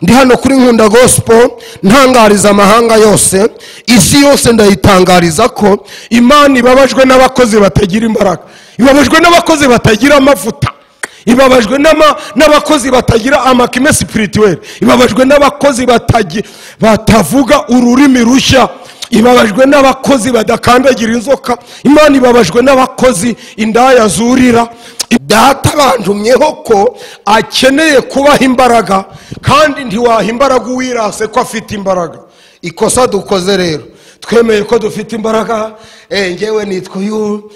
ndi hano kuri Nkunda Gospel ntangariza amahanga yose, isi yose ndayitangariza ko Imana ibabajwe n'abakozi batagira imbaraga, ibabajwe n'abakozi batagira amavuta, ibabajwe n'abakozi batagira amakime spirituel, ibabajwe n'abakozi batavuga ururimi rushya, ibabajwe n'abakozi badakandagira inzoka. Imana ibabajwe n'abakozi indaya zurira. Data bantumyeho ko akeneye kubaha imbaraga, kandi ntiwaha imbaraga uwirase ko afite imbaraga. Ikosa dukoze rero, twemeye ko dufite imbaraga. Ngewe nitwa uyu,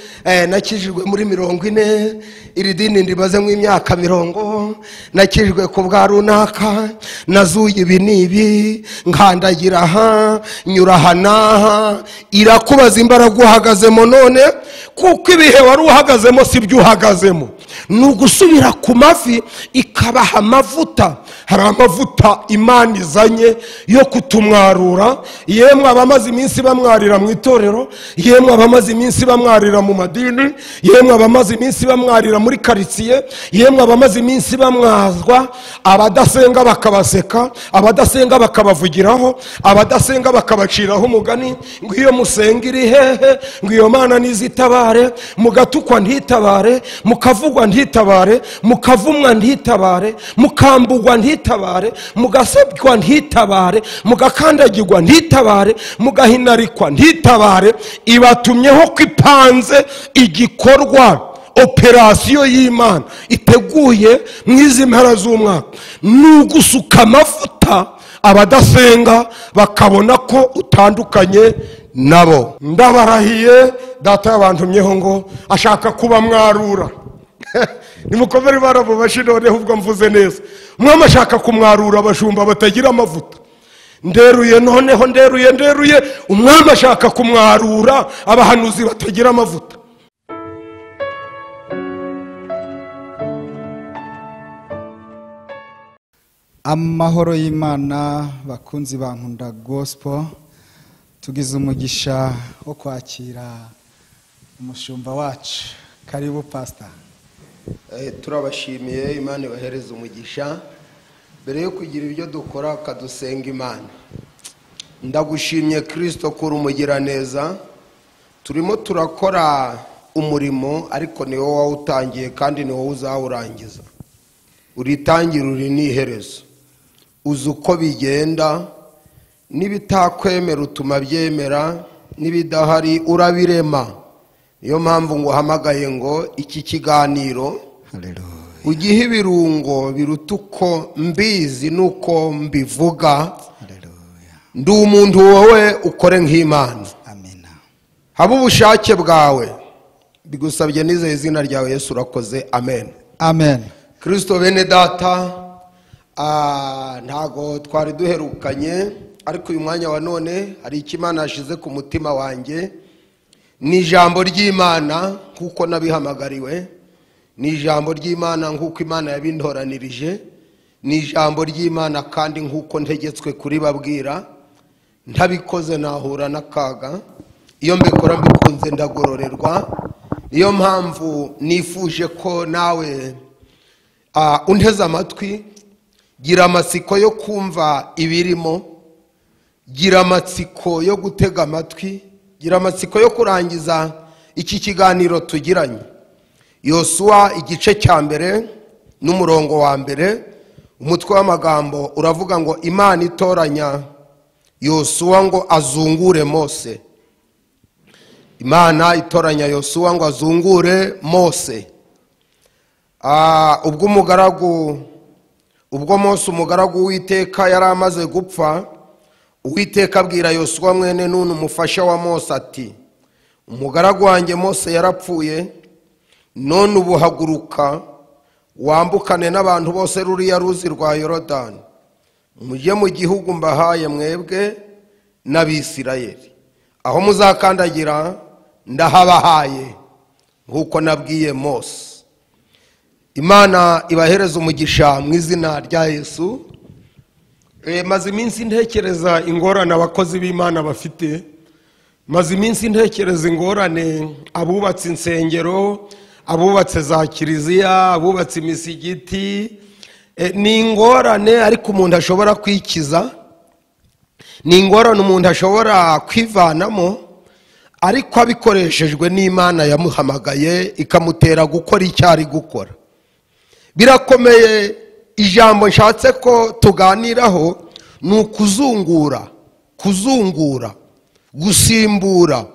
nakijijwe muri 40, iri dini ndimaze mu imyaka 40, nakijijwe ku bwa runaka, nazuye ibi nibi, nkandagira aha, nyura aha n'aha. Irakubaza imbaraga uhagazemo none, kuko ibihe wari uhagazemo si byo uhagazemo. Nugusubira ku mavi ikabaha amavuta. Hari amavuta Imana izanye yo kutumwarura. Yemwe abamaze iminsi bamwarira mu itorero, yemwe abamaze iminsi bamwarira mu madini, yemwe abamaze iminsi bamwarira muri quartier, yemwe abamaze iminsi bamwazwa, abadasenga bakabaseka, abadasenga bakabavugiraho, abadasenga bakabaciraho umugani ngo iyo musenga iri hehe, ngo iyo Mana nizitabare, mugatukwa ntitabare, mukavugwa ntitabare, mukavumwa ntitabare, mukambugwa ntitabare, mugasebwa ntitabare, mugakandagirwa ntitabare, mugahinarikwa ntitabare. Ibatumyeho kwipanze igikorwa, operasiyo y'Imana iteguye mu izi mpera z'umwaka. Nugusuka amavuta abadasenga bakabona ko utandukanye nabo. Ndabarahiye data yabantumyeho ngo ashaka kuba mwarura. Nimukomere barabo bashirore ahubwo mvuze neza. Umwami ashaka kumwarura abashumba batagira amavuta. Nderuye noneho nderuye umwami ashaka kumwarura abahanuzi batagira amavuta. Amahoro y'Imana bakunzi ba Nkunda Gospel, tugize umugisha wo kwakira umushumba wacu. Karibu pastor. Turabashimiye, Imana ibahereze umugisha. Mbere yo kugira ibyo dukora kadusenga Imana. Ndagushimye Kristo kuri umugira neza. Turimo turakora umurimo, ariko ni wowe wawutangiye kandi ni wowe uzawurangiza. Uritangira uri n'iherezo. Uzi uko bigenda, n'ibitakwemera utuma byemera, n'ibidahari urabirema. Niyo mpamvu ngo hamagaye ngo iki kiganiro ugihe ibirungo biruta uko mbizi nuko mbivuga. Ndi umuntu wowe ukore nk'Imana. Amina. Haba ubushake bwawe, bigusabye nizeye izina ryawe Yesu urakoze. Amen. Amen. Kristo bene data, ntago twari duherukanye, ariko uyu mwanya wa none hari ikimana yashize ku mutima wanjye. Ni ijambo ry'Imana kuko nabihamagariwe, ni ijambo ry'Imana nkuko Imana yabintoranirije, ni ijambo ry'Imana kandi nkuko ntegetswe kuribabwira. Ntabikoze nahura n'akaga, iyo mbikora mbikunze ndagororerwa. Niyo mpamvu nifuje ko nawe unteze amatwi, gira amatsiko yo kumva ibirimo, gira amatsiko yo gutega amatwi, gira amatsiko yo kurangiza iki kiganiro tugiranye. Yosuwa igice cya mbere n'umurongo wa mbere, umutwe w'amagambo uravuga ngo Imana itoranya Yosuwa ngo azungure Mose. Imana itoranya Yosuwa ngo azungure Mose. Ubwo Mose umugaragu w'Uwiteka yari amaze gupfa, Uwiteka abwira Yosuwa mwene Nuni umufasha wa Mose ati, umugaragu wanjye Mose yarapfuye, none ubu haguruka wambukane n'abantu bose ruriya ruzi rwa Yorodani, mujye mu gihugu mbahaye mwebwe n'Abisirayeli. Aho muzakandagira ndahabahaye nk'uko nabwiye Mose. Imana ibahereze umugisha mu izina rya Yesu. Maze iminsi ntekereza ingorane abakozi b'Imana bafite. Maze iminsi ntekereza ingorane abubatse insengero, abubatse za kiliziya, abubatse imisigiti, ni ingorane ariko umuntu ashobora kwikiza, ni ingorane umuntu ashobora kwivanamo, ariko abikoreshejwe n'Imana yamuhamagaye ikamutera gukora icyo ari gukora. Birakomeye. Ijambo nshatse ko tuganiraho ni ukuzungura, gusimbura,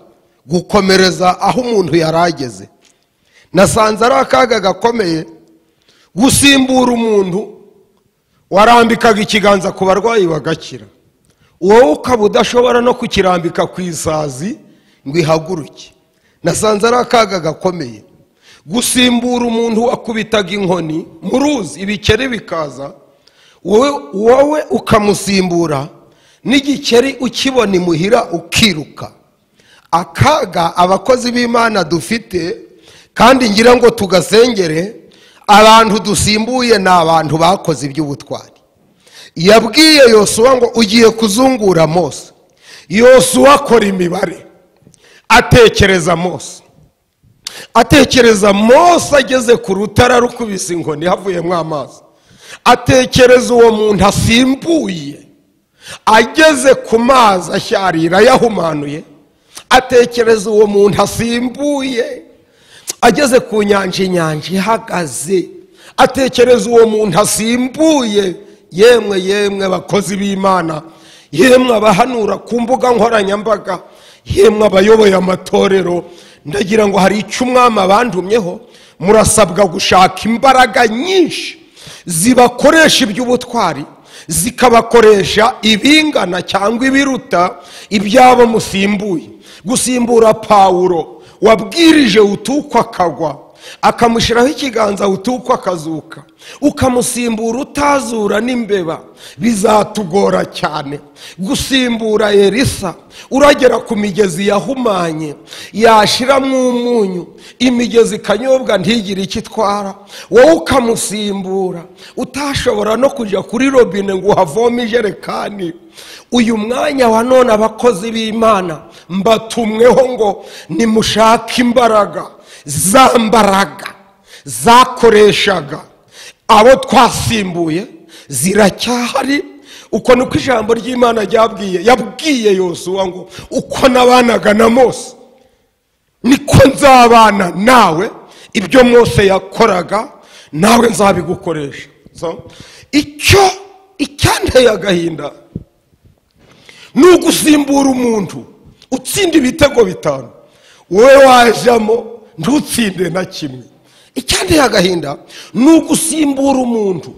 gukomereza aho umuntu yarageze. Nasanze ari akaga gakomeye gusimbura umuntu warambikaga ikiganza ku barwayi bagakira, wowe ukaba udashobora no kukirambika ku isazi ngo ihaguruke. Nasanze ari akaga gakomeye gusimbura umuntu wakubitaga inkoni mu ruzi ibikeri bikaza, wowe ukamusimbura n'igikeri ukibona imuhira ukiruka. Akaga abakozi b'Imana dufite, kandi ngira ngo tugasengere, abantu dusimbuye ni abantu bakoze iby'ubutwari. Yabwiye Yosuwa ngo ugiye kuzungura Mose. Yosuwa akora imibare, atekereza Mose ageze ku rutara rukubise inkoni havuyemo amazi. Atekereza uwo muntu asimbuye ageze ku mazi ashyarira yahumanuye. Atekereza uwo muntu asimbuye ageze ku nyanja, inyanja ihagaze. Atekereza uwo muntu asimbuye. Yemwe bakozi b'Imana, yemwe abahanura ku mbuga nkoranyambaga, yemwe abayoboye amatorero, ndagira ngo hari icyo umwami abandumyeho. Murasabwa gushaka imbaraga nyinshi zibakoresha iby'ubutwari, zikabakoresha ibingana cyangwa ibiruta ibyabo musimbuye. Gusimbura Pawulo wabwirije utukwa akagwa, akamushyiraho ikiganza utukwa akazuka, ukamusimbura utazura n'imbeba, bizatugora cyane. Gusimbura Elisa uragera ku migezi yahumanye, yashiramo umunyu, imigezi ikanyobwa ntigire icyo itwara, wowe ukamusimbura utashobora no kujya kuri robine ngo uhavome ijerekani. Uyu mwanya wa none abakozi b'Imana mbatumweho ngo nimushake imbaraga, za mbaraga zakoreshaga abo twasimbuye ziracyahari. Uko nuko ijambo ry'Imana yabwiye Yosuwa ngo uko nabanaga na Mose niko nzabana nawe, ibyo Mose yakoraga nawe nzabigukoresha. Icyanteye agahinda ni ugusimbura umuntu utsinda ibitego 5, wowe wajamo ntutsinde na kimwe. Icyanteye agahinda ni ugusimbura umuntu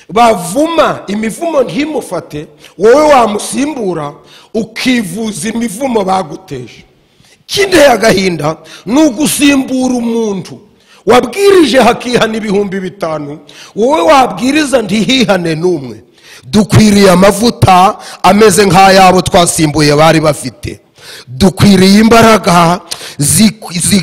bavuma imivumo ntimufate, wowe wamusimbura ukivuza imivumo baguteje. Icyanteye agahinda ni ugusimbura umuntu wabwirije hakihana 5,000, wowe wabwiriza ntihihane n'umwe. Dukwiriye amavuta ameze nk'ayabo twasimbuye bari bafite. Dukwiriye imbaraga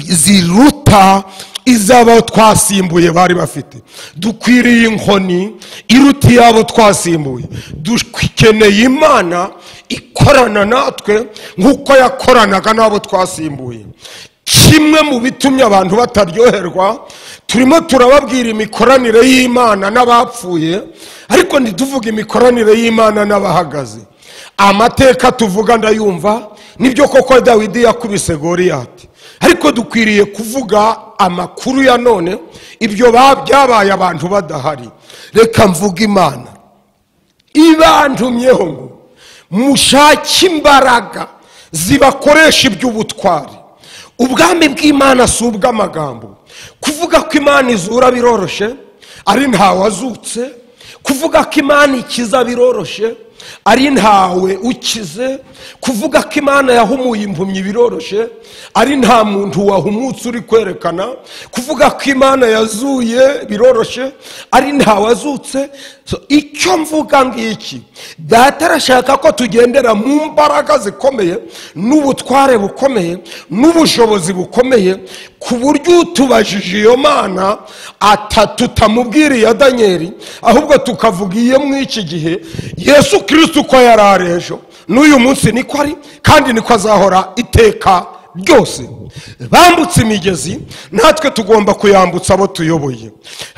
ziruta izabo twasimbuye bari bafite. Dukwiriye inkoni iruta iyabo twasimbuye. Dukeneye Imana ikorana natwe nk'uko yakoranaga n'abo twasimbuye. Kimwe mu bitumye abantu bataryoherwa, turimo turababwira imikoranire y'Imana n'abapfuye, ariko ntituvuga imikoranire y'Imana n'abahagaze. Amateka tuvuga ndayumva, nibyo koko Dawidi yakubise Goliyati, ariko dukwiriye kuvuga amakuru ya none, ibyo byabaye abantu badahari. Reka mvuga Imana ibantumyeho ngo mushake imbaraga zibakoresha iby'ubutwari. Ubwami bw'Imana si ubw'amagambo. Kuvuga ko Imana izura biroroshe, ari ntawazutse. Kuvuga ko Imana ikiza biroroshe, ari ntawe ukize. Kuvuga ko Imana yahumuye impumyi biroroshe, ari nta muntu wahumutse uri kwerekana. Kuvuga ko Imana yazuye biroroshe, ari ntawazutse. Icyo mvuga ngiki, Data arashaka ko tugendera mu mbaraga zikomeye, n'ubutware bukomeye, n'ubushobozi bukomeye, ku buryo tubajije iyo Mana tutamubwiriye ya Danieli, ahubwo tukavuga iyo mw'iki gihe Yesu Kristo uko yari ejo n'uyu munsi niko ari, kandi niko azahora iteka byose. Bambutse imigezi, natwe tugomba kuyambutsa abo tuyoboye.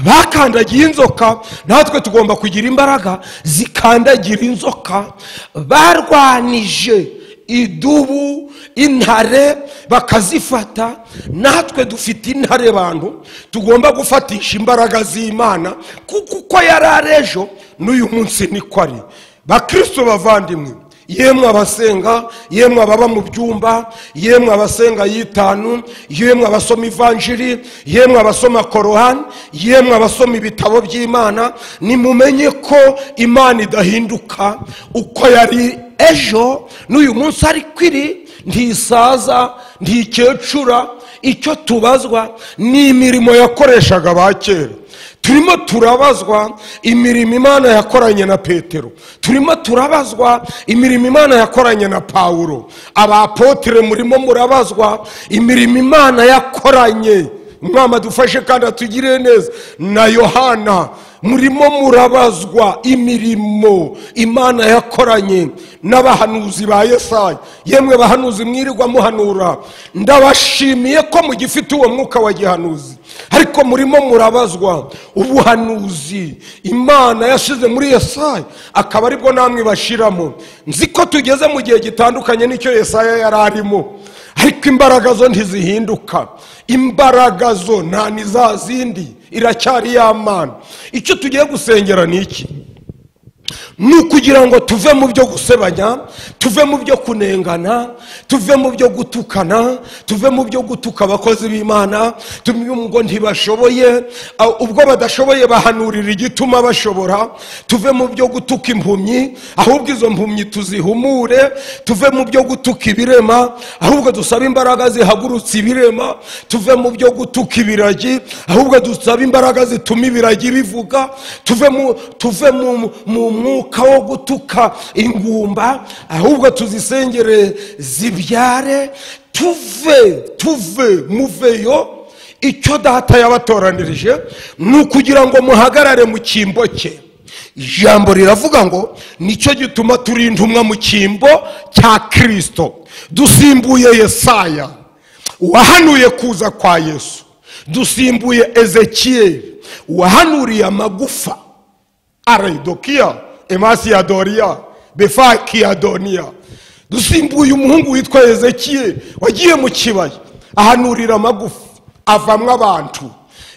Bakandagiye inzoka, natwe tugomba kugira imbaraga zikandagira inzoka. Barwanije idubu, intare, bakazifata. Natwe dufite intare bantu tugomba gufatisha imbaraga z'Imana, kuko uko yari ari ejo n'uyu munsi niko ari. Bakristo bavandimwe, yemwe abasenga, yemwe ababa mu byumba, yemwe abasenga y'itanu, yemwe abasoma ivanjiri, yemwe abasoma Korani, yemwe abasoma ibitabo by'Imana, nimumenye ko Imana idahinduka. Uko yari ejo n'uyu munsi ariko iri, ntisaza, ntikecura. Icyo tubazwa ni imirimo yakoreshaga ba kera. Turimo turabazwa imirimo Imana yakoranye na Petero. Turimo turabazwa imirimo Imana yakoranye na Pawulo. Abapotre murimo murabazwa imirimo Imana yakoranye. Mwama dufashe kandi atugire neza. Na Yohana murimo murabazwa imirimo Imana yakoranye n'abahanuzi ba Yesaya. Yemwe bahanuzi mwirirwa muhanura, ndabashimiye ko mugifite uwo mwuka wa gihanuzi, ariko murimo murabazwa ubuhanuzi Imana yashize muri Yesaya, akaba aribwo namwe bashiramo. Nzi ko tugeze mu gihe gitandukanye n'icyo Yesaya yari arimo, ariko imbaraga zo ntizihinduka. Imbaraga zo nta nizazindi, iracyari y'Imana. Icyo tugiye gusengera ni iki? Ni ukugira ngo tuve mu byo gusebanya, tuve mu byo kunengana, tuve mu byo gutukana, tuve mu byo gutuka abakozi b'Imana, ngo ntibashoboye, ubwo badashoboye bahanurira igituma bashobora. Tuve mu byo gutuka impumyi, ahubwo izo mpumyi tuzihumure. Tuve mu byo gutuka ibirema, ahubwo dusabe imbaraga zihagurutsa ibirema. Tuve mu byo gutuka ibiragi, ahubwo dusabe imbaraga zituma ibiragi bivuga. Tuve mu mwuka wo gutuka ingumba, ahubwo tuzisengere zibyare. Muveyo. Icyo data yabatoranirije ni ukugira ngo muhagarare mu cyimbo cye. Ijambo riravuga ngo nicyo gituma turi intumwa mu cyimbo cya Kristo. Dusimbuye Yesaya wahanuye kuza kwa Yesu. Dusimbuye Ezekiyeli wahanuriye amagufa. Araidokia, Emasiadoria, Befakiadonia. Dusimbuye umuhungu witwa Ezekiyeli wagiye mu kibaya ahanurira amagufa, avamwe abantu.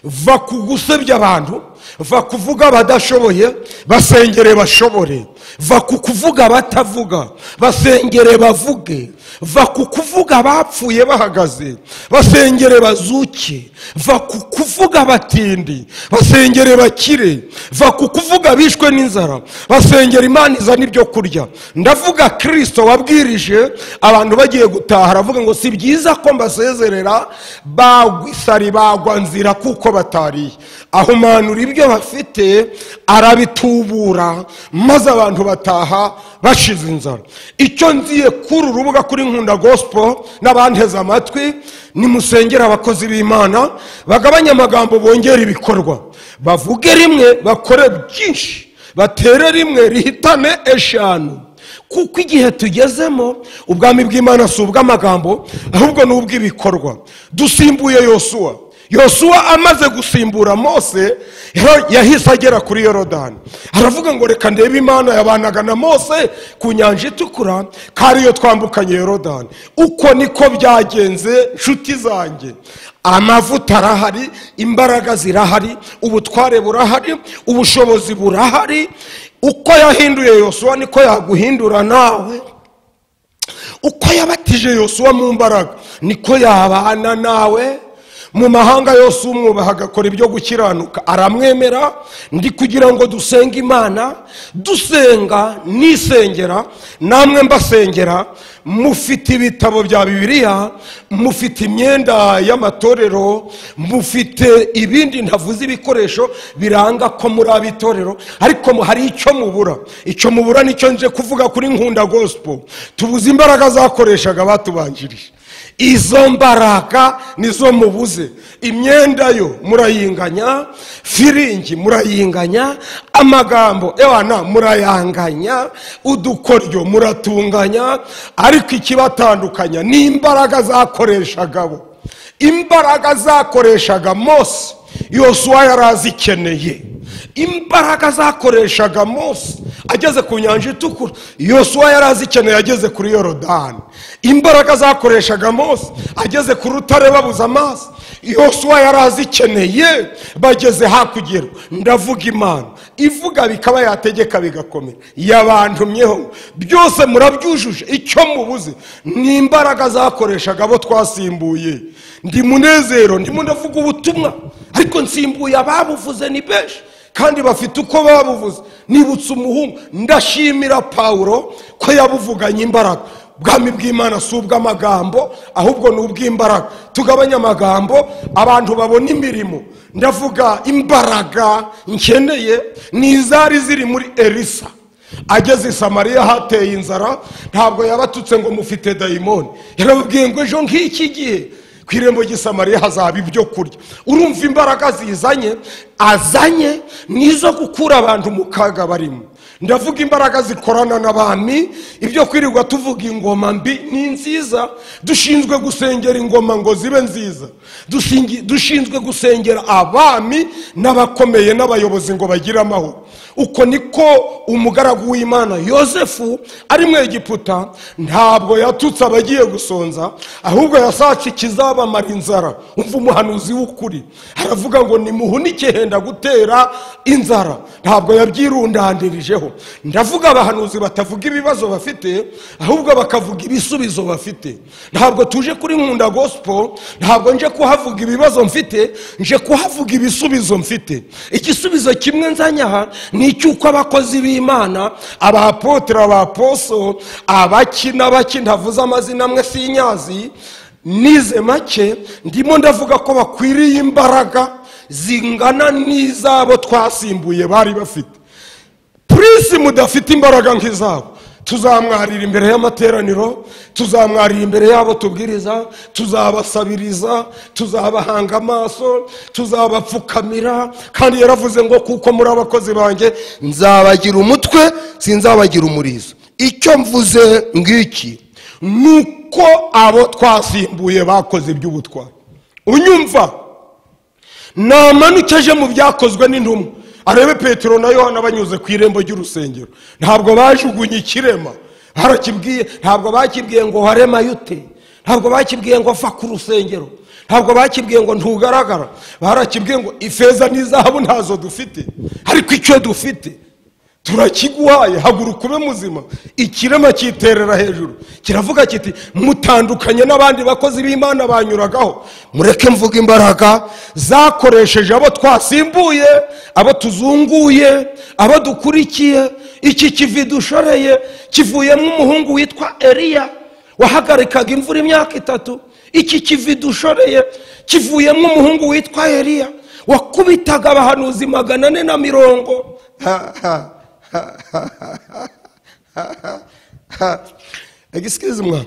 Va kugusebya abantu, va kuvuga badashoboye, basengere bashobore. Va kukuvuga batavuga, basengere bavuge. Va kukuvuga bapfuye bahagaze, basengere bazuke. Va kukuvuga batindi, basengere bakire. Va kukuvuga bishwe n'inzara, basengere Imana izana ibyo kurya. Ndavuga Kristo wabwirije abantu bagiye gutaha, aravuga ngo si byiza ko mbasezerera bagwisari bagwa nzira kuko batariye. Ahumanura ibyo bafite, arabitubura, maze abantu bataha bashize inzara. Icyo nziye kuri urubuga kuri Nkunda Gospel n'abanteze amatwi, nimusengera abakozi b'Imana bagabanya amagambo, bongera ibikorwa. Bavuge rimwe, bakore byinshi. Batere rimwe, rihitane eshanu. Kuko igihe tugezemo ubwami bw'Imana si ubw'amagambo, ahubwo ni ubw'ibikorwa. Dusimbuye Yosuwa amaze gusimbura Mose, yahise agera kuri Yorodani. Aravuga ngo reka ndebe Imana yabanaga na Mose ku nyanja itukura, kari yo twambukanye Yorodani. Uko niko byagenze nshuti zanjye. Amavuta arahari, imbaraga zirahari, ubutware burahari, ubushobozi burahari. Uko yahinduye Yosuwa niko yaguhindura nawe. Uko yabatije Yosuwa mu mbaraga niko yabana nawe. Mu mahanga yose umwubaha agakora ibyo gukiranuka aramwemera. Ndi kugira ngo dusenge Imana, dusenga nisengera, namwe mbasengera. Mufite ibitabo bya Bibiliya, mufite imyenda y'amatorero, mufite ibindi ntavuze ibikoresho biranga ko muri abitorero, ariko hari icyo mubura. Icyo mubura nicyo nje kuvuga kuri Nkunda Gospel. Tubuze imbaraga zakoreshaga batubanjirije. izo mbaraga nizo mubuze. Imyenda yo murayinganya, firingi murayinganya, amagambo ewana murayanganya, udukoryo muratunganya, ariko ikibatandukanya ni imbaraga zakoreshaga bo. Imbaraga zakoreshaga Mose Yosuwa yarazikeneye. Imbaraga zakoreshaga Mose ageze ku nyanja itukura, Yosuwa yarazikeneye ageze kuri Yorodani. Imbaraga zakoreshaga Mose ageze ku rutare babuza amazi, Yosuwa yarazikeneye bageze hakurya. Ndavuga Imana ivuga bikaba, yategeka bigakomera, yabantumyeho byose murabyujuje. Icyo mubuze ni imbaraga zakoreshaga abo twasimbuye. Ndi munezero, ndimo ndavuga ubutumwa, ariko nsimbuye ababuvuze ni benshi kandi bafite uko babuvuze. Nibutse umuhungu, ndashimira Pawulo ko yabuvuganye imbaraga. Ubwami bw'Imana si ubw'amagambo, ahubwo ni ubw'imbaraga. Tugabanya amagambo abantu babona imirimo. Ndavuga imbaraga nkeneye ni izari ziri muri Elisa. Ageze i Samariya hateye inzara, ntabwo yabatutse ngo mufite dayimoni. Yarababwiye ngo ejo nk'iki gihe ku irembo ry'i Samariya hazaba ibyo kurya. Urumva imbaraga azanye nizo gukura abantu mu kaga barimo. Ndavuga imbaraga zikorana n'abami. Ibyo kwirirwa tuvuga ingoma mbi ni nziza, dushinzwe gusengera ingoma ngo zibe nziza. Dushinzwe gusengera abami n'abakomeye n'abayobozi ngo bagire amahoro. Uko niko umugaragu w'Imana Yosefu ari mu Egiputa ntabwo yatutse abagiye gusonza, ahubwo yasace ikizabamara inzara. Umva umuhanuzi w'ukuri aravuga ngo nimuhunike henda gutera inzara. Ntabwo yabyirundandirijeho. Ndavuga abahanuzi batavuga ibibazo bafite, ahubwo bakavuga ibisubizo bafite. Ntabwo tuje kuri Nkunda Gospel, ntabwo nje kuhavuga ibibazo mfite, nje kuhavuga ibisubizo mfite. Igisubizo kimwe nzanyaha ni cyuko abakozi b'Imana, abapotre, abaposo, abaki ntavuze amazina amwe sinyazi, nize make, ndimo ndavuga ko bakwiriye imbaraga zingana n'izabo twasimbuye bari bafite. Prince mudafite imbaraga nk'izabo, tuzamwarira imbere y'amateraniro, tuzamwarira imbere yabo tubwiriza, tuzabasabiriza, tuzabahanga amaso, tuzabapfukamira. Kandi yaravuze ngo kuko muri abakozi banjye nzabagira umutwe sinzabagira umurizo. Icyo mvuze ngiki nuko abo twasimbuye bakoze iby'ubutwari. Unyumva? Namanukeje mu byakozwe n'intumwa, arebe Petero na Yohana banyuze ku irembo ry'urusengero. Ntabwo bajugunye ikirema, harakibwiye. Ntabwo bakibwiye ngo harema yute, ntabwo bakibwiye ngo fa ku rusengero, ntabwo bakibwiye ngo ntugaragara. Barakibwiye ngo ifeza n'izahabu ntazo dufite, ariko icyo dufite turakiguhaye, haguruka ube muzima. Ikirema kiterera hejuru kiravuga kiti mutandukanye n'abandi bakozi b'Imana banyuragaho. Mureke mvuga imbaraga zakoresheje abo twasimbuye, abo tuzunguye, abo dukurikiye. Iki kivi dushoreye kivuyemo umuhungu witwa Eliya wahagarikaga imvura imyaka 3. Iki kivi dushoreye kivuyemo umuhungu witwa Eliya wakubitaga abahanuzi 450. Excuse me,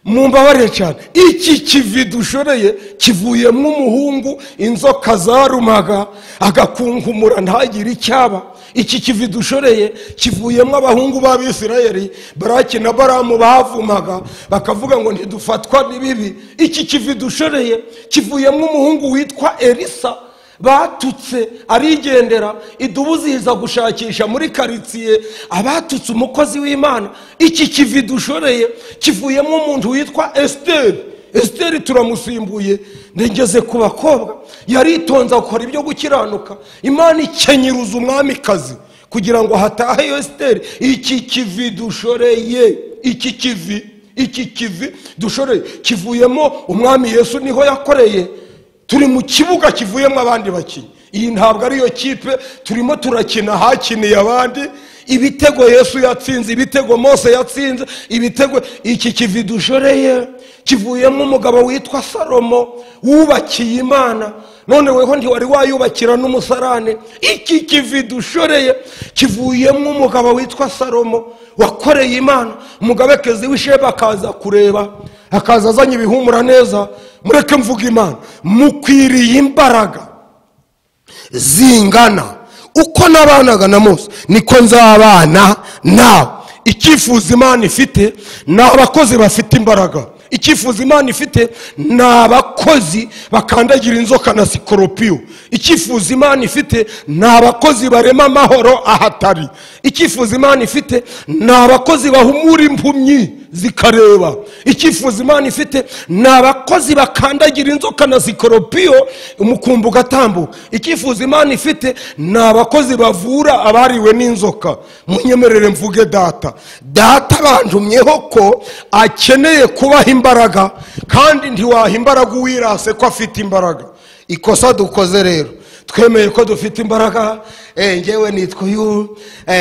mumbabarire cyane. Iki kivi dushoreye kivuyemo umuhungu inzoka zarumaga agakunkumura ntagire icyaba. Iki kivi dushoreye kivuyemo abahungu b'Abisirayeli, Baraki na Baramu bavumaga bakavuga ngo ntidufatwa n'ibibi. Iki kivi dushoreye kivuyemo umuhungu witwa Elisa batutse arigendera, idubu ziza gushakisha muri karitsiye abatutse umukozi w'Imana. Iki kivi dushoreye kivuyemo umuntu witwa Esteri turamusimbuye. Ngeze ku bakobwa yaritonza gukora ibyo gukiranuka, Imana ikenyiruza umwamikazi kugira ngo hatahe Esteri. Iki kivi dushoreye, iki kivi dushoreye kivuyemo umwami Yesu, niho yakoreye. Turi mu kibuga kivuyemo abandi bakinyi. Iyi ntabwo ari yo kipe turimo turakina, hakiniye abandi. Ibitego Yesu yatsinze, ibitego Mose yatsinze, ibitego. Iki kivi dushoreye kivuyemo umugabo witwa Salomo wubakiye Imana, none weho ntiwari wayubakira n'umusarane. Iki kivi dushoreye kivuyemo umugabo witwa Salomo wakoreye Imana. Umugabekezi w'Isheba akaza kureba, akaza azanye ibihumura neza. Mureke mvuga Imana, mukwiriye imbaraga zingana uko nabanaga na Mose niko nzabana nawe. Icyifuzo Imana ifite ni abakozi bafite imbaraga. Icyifuzo Imana ifite ni abakozi bakandagira inzoka na sikoropiyo. Icyifuzo Imana ifite ni abakozi barema amahoro ahatari. Icyifuzo Imana ifite ni abakozi bahumura impumyi zikareba. Icyifuzo Imana ifite ni abakozi bakandagira inzoka na sikoropiyo umukumbu ugatambuka. Icyifuzo Imana ifite ni abakozi bavura abariwe n'inzoka. Munyemerere mvuge data bantumyeho ko akeneye kubaha imbaraga, kandi ntiwaha imbaraga uwirase ko afite imbaraga. Ikosa dukoze rero, twemeye ko dufite imbaraga. Ngewe nitwa uyu,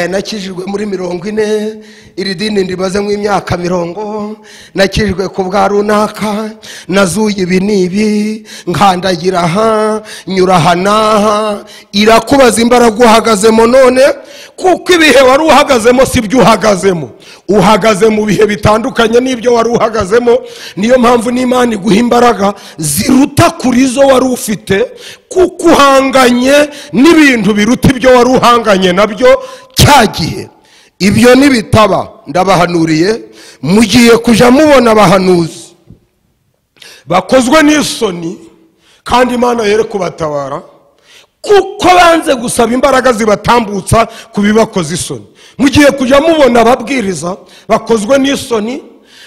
nakijijwe muri 40, iri dini ndimaze imyaka 40, nakijijwe ku bwa runaka, nazuye ibi n'ibi, nkandagira aha, nyura aha n'aha. Irakubaza imbaraga uhagazemo none, kuko ibihe wari uhagazemo si byo uhagazemo. Uhagaze mu bihe bitandukanye n'ibyo wari uhagazemo. Niyo mpamvu n'Imana iguha imbaraga ziruta kuri zo wari ufite, kuko uhanganye n'ibintu biruta ibyo wari uhanganye nabyo cyagihe. Ibyo nibitaba, ndabahanuriye, mugiye kuja mubona abahanuzi bakozwe n'isoni, kandi Imana yere kubatabara, kuko banze gusaba imbaraga zibatambutsa kubibakoze isoni. Mugiye kuja mubona ababwiriza bakozwe n'isoni,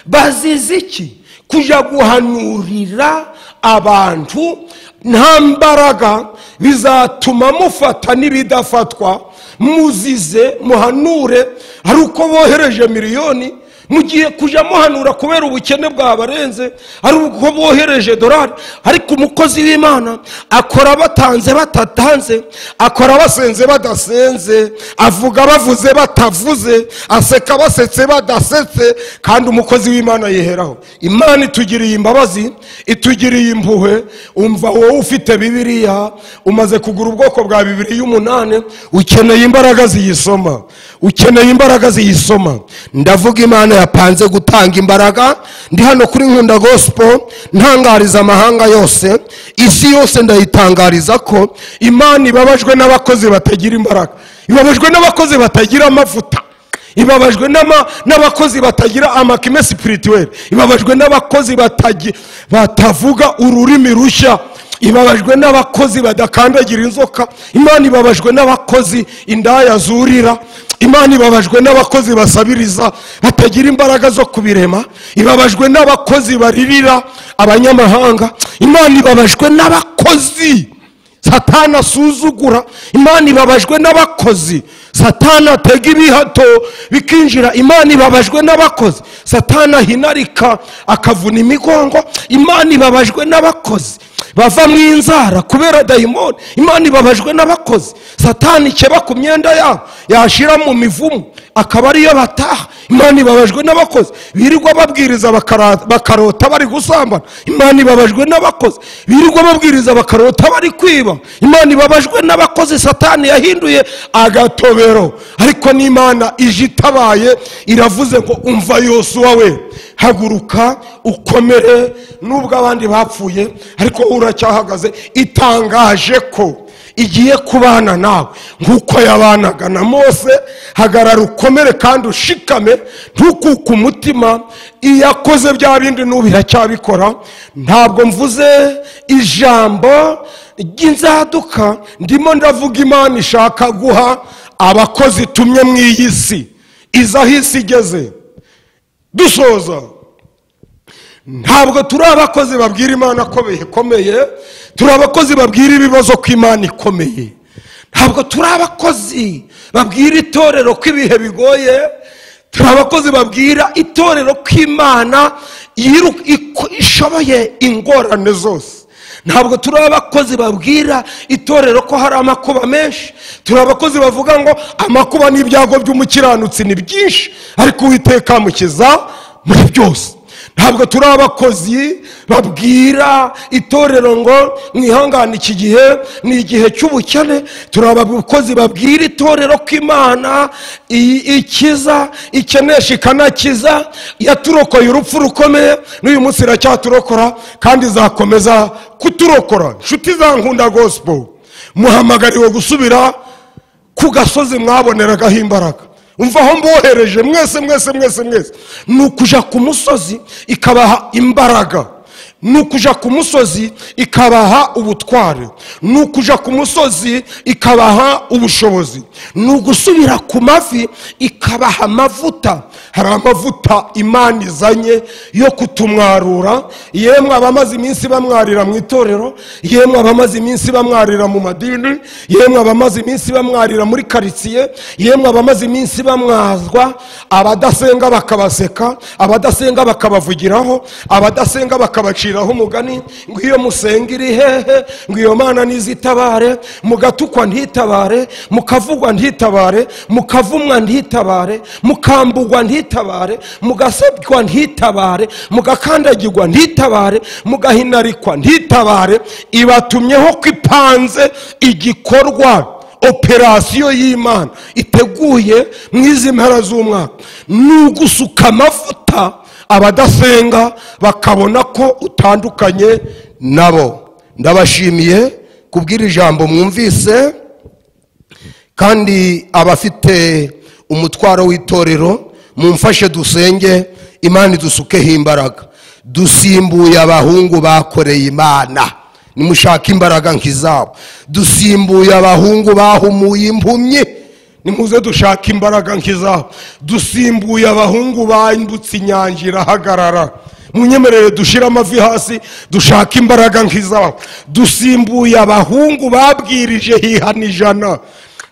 bazize iki? Kuja guhanurira abantu nta mbaraga, bizatuma mufata n'ibidafatwa. Muzize muhanure ari uko bohereje miliyoni, mugiye kuja muhanura kubera ubukene bwabarenze, ari uko bohereje dolari. Ariko umukozi w'Imana akora batanze batatanze, akora basenze badasenze, avuga bavuze batavuze, aseka basetse badasetse, kandi umukozi w'Imana yiheraho. Imana itugiriye imbabazi, itugiriye impuhwe. Umva wowe ufite Bibiliya, umaze kugura ubwoko bwa Bibiliya 8, ukeneye imbaraga ziyisoma, ukeneye imbaraga ziyisoma. Ndavuga Imana yapanze gutanga imbaraga. Ndi hano kuri Nkunda Gospel ntangariza amahanga yose, isi yose ndayitangariza ko Imana ibabajwe n'abakozi batagira imbaraga, ibabajwe n'abakozi batagira amavuta, ibabajwe n'abakozi batagira amakime spirituel, ibabajwe n'abakozi batavuga ururimi rushya, ibabajwe n'abakozi badakandagira inzoka. Imana ibabajwe n'abakozi indaya zurira. Imana ibabajwe n'abakozi basabiriza batagira imbaraga zo kubirema. Ibabajwe n'abakozi baririra abanyamahanga. Imana ibabajwe n'abakozi Satana asuzugura. Imana ibabajwe n'abakozi Satana atega ibihato bikinjira. Imana ibabajwe n'abakozi Satana hinarika akavuna imigongo. Imana ibabajwe n'abakozi bava mu inzara kubera dayimoni. Imana ibabajwe n'abakozi Satani ikeba ku myenda yabo, yashira mu mivumu akaba ariyo bataha. Imana ibabajwe n'abakozi birirwa babwiriza bakarota bari gusambana. Imana ibabajwe n'abakozi birirwa babwiriza bakarota bari kwiba. Imana ibabajwe n'abakozi Satani yahinduye agatobero. Ariko n'Imana ije itabaye iravuze ngo umva Yosuwa we, haguruka ukomere, nubwo abandi bapfuye ariko uracyahagaze. Itangaje ko igiye kubana nawe nkuko yabanaga na Mose. Hagarara ukomere kandi ushikame, ntukuke umutima. Iyakoze bya bindi n'ubira cyabikora. Ntabwo mvuze ijambo ry'inzaduka, ndimo ndavuga Imana ishaka guha abakozi tumye mu iyi si. Iza hisi igeze dusoza, ntabwo turi abakozi babwira Imana ko bikomeye, turi abakozi babwira ibibazo ko Imana ikomeye. Ntabwo turi abakozi babwira itorero ko ibihe bigoye, turi abakozi babwira itorero ko Imana ishoboye ingorane zose. Ntabwo turi abakozi babwira itorero ko hari amakuba menshi. Turi abakozi bavuga ngo amakuba n'ibyago by'umukiranutsi ni byinshi, ariko Uwiteka amukiza muri byose. ntabwo turi abakozi babwira itorero ngo mwihangane iki gihe ni igihe cy'ubukene. turi abakozi babwira itorero ko Imana ikiza, ikenesha ikanakiza, yaturokoye urupfu rukomeye, n'uyu munsi iracyaturokora kandi izakomeza kuturokora. Nshuti za Nkunda Gospel, muhamagariwe gusubira ku gasozi mwaboneragaho imbaraga. umva aho mbohereje mwese ni ukuja ku musozi ikabaha imbaraga, ni ukuja ku musozi ikabaha ubutware, ni ukuja ku musozi ikabaha ubushobozi, ni ugusubira ku mavi ikabaha amavuta. hari amavuta Imana izanye yo kutumwarura. yemwe abamaze iminsi bamwarira mu itorero, yemwe abamaze iminsi bamwarira mu madini, yemwe abamaze iminsi bamwarira muri karitsiye, yemwe abamaze iminsi bamwazwa, abadasenga bakabaseka, abadasenga bakabavugiraho, abadasenga bakabaciraho umugani ngo iyo musenga iri hehe, ngo iyo Mana nizitabare, mugatukwa ntitabare, mukavugwa ntitabare, mukavumwa ntitabare, mukambugwa ntitabare, mugasebwa ntitabare, mugakandagirwa ntitabare, mugahinarikwa ntitabare. ibatumyeho kwipanze igikorwa, operasiyo y'Imana iteguye mu izi mpera z'umwaka, ni ugusuka amavuta abadasenga bakabona ko utandukanye nabo. ndabashimiye kubwira ijambo mwumvise, kandi abafite umutwaro w'itorero mumfashe dusenge Imana idusukeho imbaraga. dusimbuye abahungu bakoreye Imana, nimushaka imbaraga nk'izabo. dusimbuye abahungu bahumuye impumyi, nimuze dushaka imbaraga nk'izabo. dusimbuye abahungu bambutse inyanja irahagarara, munyemerere dushira amavi hasi dushaka imbaraga nk'izabo. dusimbuye abahungu babwirije hihana ijana,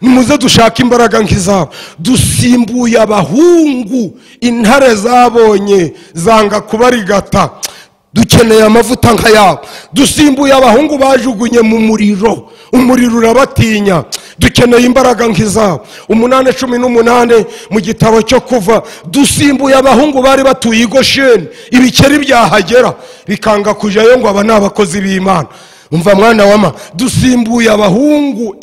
nimuze dushaka imbaraga nk'izabo. dusimbuye abahungu intare zabonye zanga kubarigata, dukeneye amavuta nk'ayabo. dusimbuye abahungu bajugunye mu muriro, umuriro urabatinya, dukeneye imbaraga nk'izabo. 8:18 mu gitabo cyo Kuva. dusimbuye abahungu bari batuye i Gosheni, ibikeri byahagera bikanga kujayo ngo aba ni abakozi b'Imana. umva mwana wama, dusimbuye abahungu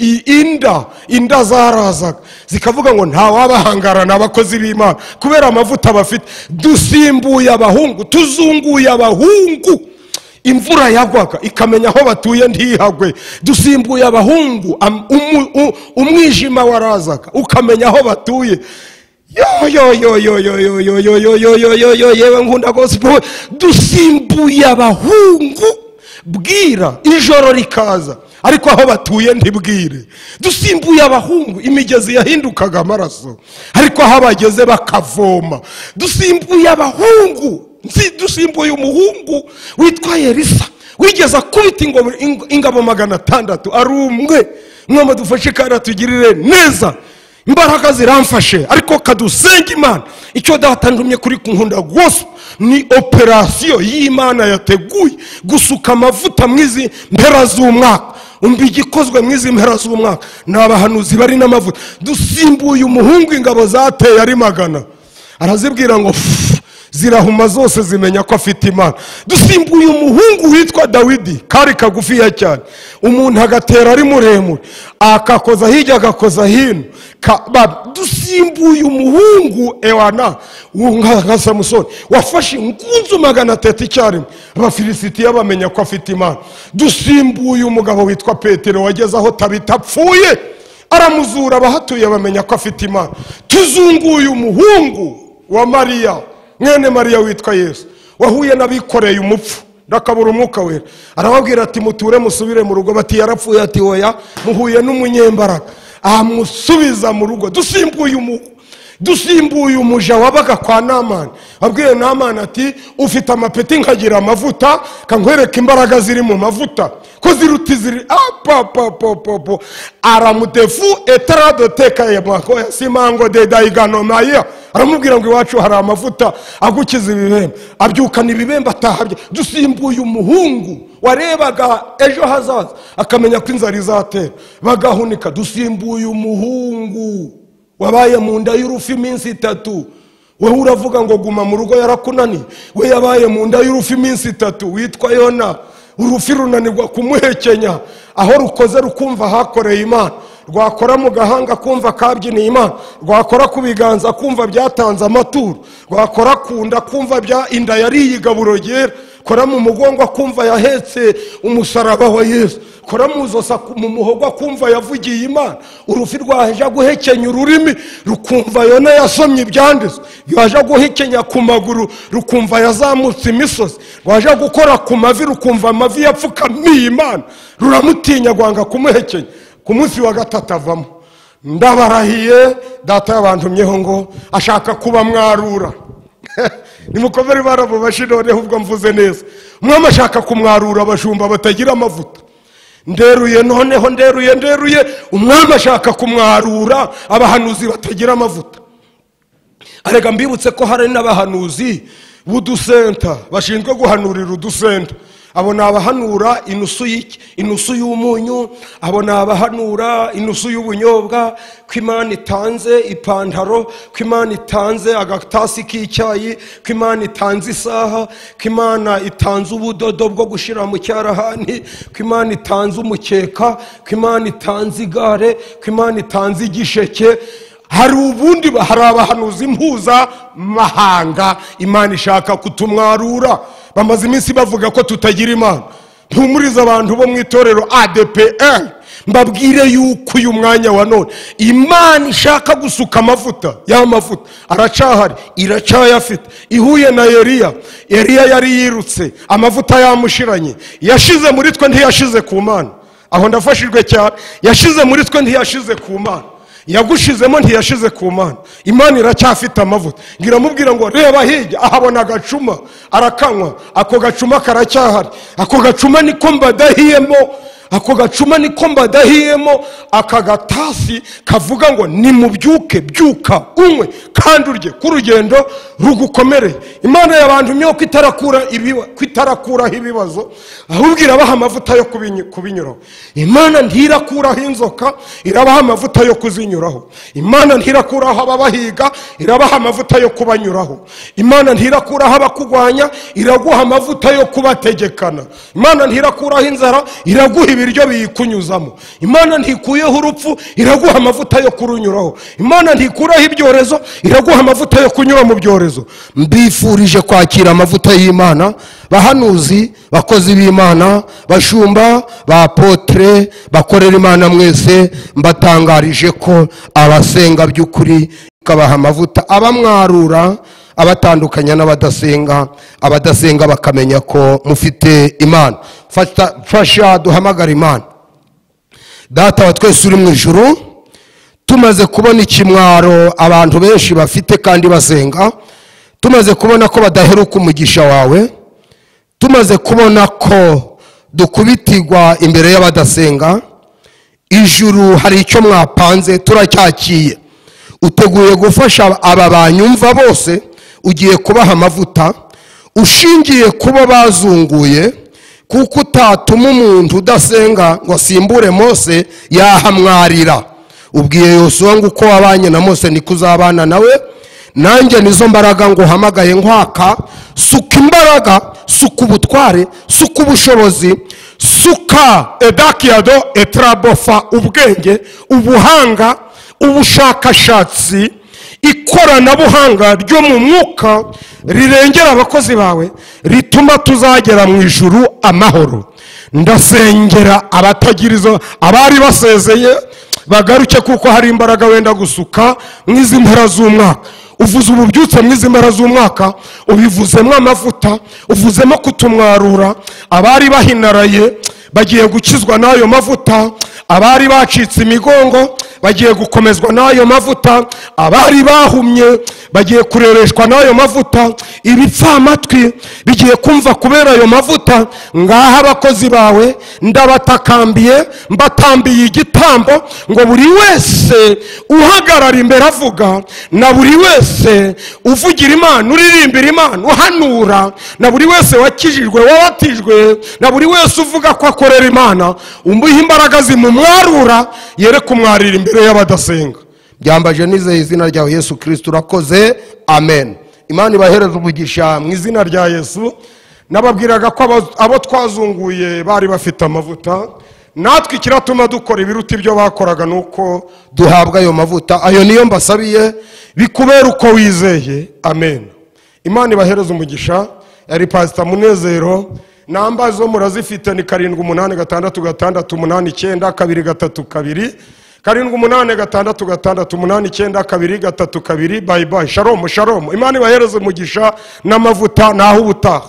inda zarazaga zikavuga ngo nta wabahangarana abakozi b'Imana kubera amavuta bafite. dusimbuye abahungu, tuzunguye abahungu, imvura yagwaga ikamenya aho batuye ntihagwe. dusimbuye abahungu, umwijima warazaga ukamenya aho batuye. yewe Nkunda Gospel, dusimbuye abahungu, bwira ijoro rikaza ariko aho batuye ntibwire. dusimbuye abahungu, imigezi yahindukaga amaraso ariko aho bageze bakavoma. dusimbuye abahungu, dusimbuye umuhungu witwa Elisa wigeze akubita ingabo 600 ari umwe. mwama dufashe kandi atugirire neza, imbaraga ziramfashe ariko kadusenga Imana. icyo datandumye kuri Nkunda Gospel ni operasiyo y'Imana yateguye gusuka amavuta mwizi mpera z'umwaka. umbi igikozwe mwizi mpera z'umwaka n'abahanuzi bari n'amavuta. dusimbuye umuhungu ingabo zateye ari 100, arazibwira ngo zirahuma zose zimenya ko afite Imana. dusimbuye umuhungu witwa Dawidi, kari kagufiya cyane, umuntu agatera ari muremure, akakoza hirya agakoza hino. dusimbuye umuhungu ewana nka Samusoni wafashe ingunzu 300 icyarimwe, abafilisitiya bamenya ko afite Imana. dusimbuye umugabo witwa Petero wageze aho Tabita apfuye aramuzura, abahatuye bamenya ko afite Imana. tuzunguye umuhungu wa Mariya, mwene Mariya witwa Yesu, wahuye n'abikoreye umupfu ndakabura umwuka wera, arababwira ati muture musubire mu rugo. bati yarapfuye, ati oya muhuye n'umunyembaraga, amusubiza mu rugo. dusimbuye umuja wabaga kwa Namani, abwiye Namani ati ufite amapeti nkagira amavuta, kankwereka imbaraga ziri mu mavuta ko ziruti ziri apapapopo. aramudefu etradoteka yamako simango de daiganomaya, aramubwira ngo iwacu hari amavuta agukiza ibibembe. abyukana ibibembe atahabye. dusimbuye umuhungu warebaga ejo hazaza akamenya ko inzara izatera bagahunika. dusimbuye umuhungu wabaye mu nda y'urufi iminsi 3, wowe uravuga ngo guma mu rugo yarakunaniye. We yabaye mu nda y'urufi iminsi 3 witwa Yona, urufi runanirwa kumuhekenya, aho rukoze rukumva hakoreye Imana, rwakora mu gahanga kumva kabyiniye Imana, rwakora ku biganza kumva byatanze amaturo, rwakora ku nda kumva bya inda yari igaburo ryera, kora mu mugongo kumva yahetse umusaraba wa Yesu, kora mu zosa mu muhogo kumva yavugiye Imana. Urufi rwaje guhekenya ururimi rukumva Yona yasomye ibyanditswe, yaje guhekenya ku maguru rukumva yazamutse imisozi, rwaje gukora ku mavi rukumva amavi yapfukamiye Imana, ruramutinya gwanga kumuhekenya. Ku munsi wa 3 avamo. Ndabarahiye data y'abantumyeho ngo ashaka kuba mwarura. Nimukomere barabo bashirone ubwo mvuze neza. Umwami ashaka kumwarura abashumba batagira amavuta. Nderuye noneho nderuye umwami ashaka kumwarura abahanuzi batagira amavuta. Arega mbibutse ko hari n'abahanuzi budusenta bashinzwe guhanurira udusenta. Abo nabahanura inusu y'umunyu, abo nabahanura inusu y'ubunyobwa, kw'Imana itanze ipantaro, kw'Imana itanze agatasi k'icyayi, kw'Imana itanze isaha, kw'Imana itanze ubudodo bwo gushira mu cyarahani, kw'Imana itanze umukeka, kw'Imana itanze igare, kw'Imana itanze igisheke. Hari ubundi hari abahanuzi impuza mahanga Imana ishaka kutumwarura. Bamaze iminsi bavuga ko tutagira Imana. Ntumuriza abantu bo mu itorero ADPR mbabwire yuko uyu mwanya wa none Imana ishaka gusuka amavuta. Ya mavuta aracahari, iracayafite. Ihuye na Eliya yari yirutse, amavuta yamushiranye, yashize muri twe ntiyashize ku Mana. Aho ndafashijwe cyane, yashize muri twe ntiyashize ku Mana, yagushizemo ntiyashize ku Mana. Imana iracyafite amavuta. Ngira mubwira ngo reba hirya ahabona gacuma arakanywa, ako gacuma karacyahari, ako gacuma niko mbadahiyemo, ako gacuma niko mbadahiyemo, aka gatasi kavuga ngo nimubyuke, byuka unywe kandi urye ku rugendo rugukomereye. Imana y'abantu myo kwitarakuraho ibibazo, ahubwo irabaha amavuta yo kubinyuraho. Imana ntirakuraho inzoka, irabaha amavuta yo kuzinyuraho. Imana ntirakuraho ababahiga, irabaha amavuta yo kubanyuraho. Imana ntirakuraho abakugwanya, iraguha amavuta yo kubategekana. Imana ntirakuraho inzara, iraguha ibiryo biyikunyuzamo. Imana ntikuyeho urupfu, iraguha amavuta yo kurunyuraho. Imana ntikuraho ibyorezo, iraguha amavuta yo kunyura mu byorezo. Mbifurije kwakira amavuta y'Imana, bahanuzi, bakozi b'Imana, bashumba, ba apotre, bakorera Imana mwese. Mbatangarije ko abasenga by'ukuri kabaha amavuta, abamwarura, abatandukanya n'abadasenga, abadasenga bakamenya ko mufite Imana. Fasha duhamagara Imana. Data wa twese uri mu ijuru, tumaze kubona ikimwaro abantu benshi bafite kandi basenga, tumaze kubona ko badaheruka umugisha wawe, tumaze kubona ko dukubitirwa imbere y'abadasenga, ijuru hari icyo mwapanze turacyakiye. Uteguye gufasha aba banyumva bose, ugiye kubaha amavuta ushingiye kuba bazunguye, kuko utatuma umuntu udasenga ngo asimbure Mose yahamwarira. Ubwiye Yosuwa ngo uko wabanye na Mose niko uzabana nawe, nanjye nizo mbaraga ngo uhamagaye nkwaka. Suka imbaraga, suka ubutware, suka ubushobozi, suka edakiado etrabofa, ubwenge, ubuhanga, ubushakashatsi, ikoranabuhanga ryo mu mwuka rirengera abakozi bawe, rituma tuzagera mu ijuru amahoro. Ndasengera abatagirizo, abari basezeye bagaruke, kuko hari imbaraga wenda gusuka mwizi mpera z'umwaka. Uvuze ububyutse mwizi mpera z'umwaka, ubivuzemo amavuta, uvuzemo kutumwarura. Abari bahinaraye bagiye gukizwa n'ayo mavuta, abari bacitse imigongo bagiye gukomezwa n'ayo mavuta, abari bahumye bagiye kurereshwa n'ayo mavuta, ibipfamatwi bigiye kumva kubera ayo mavuta. Ngaha abakozi bawe ndabatakambiye, mbatambiye igitambo ngo buri wese uhagarara imbere avuga, na buri wese uvugira Imana, uririmbira Imana, uhanura, na buri wese wakijijwe, wabatijwe, na buri wese uvuga ko akorera Imana, umuha imbaraga zimumwarura, yere kumwarira imbere y'abadasenga. byambaje nizeye izina rya Yesu Kristo urakoze amen. Imana ibahereze umugisha mu izina rya Yesu. Nababwiraga ko abo twazunguye bari bafite amavuta, natwe ikiratuma dukora ibiruta ibyo bakoraga nuko duhabwa ayo mavuta. Ayo niyo mbasabiye bikubera uko wizeye amen. Imana ibahereze umugisha. Yari Pastor Munezero. Namba zo murazifite ni 7866892 7866892 bye bye. Shalom shalom. Imana ibahereze umugisha n'amavuta naho ubutaha.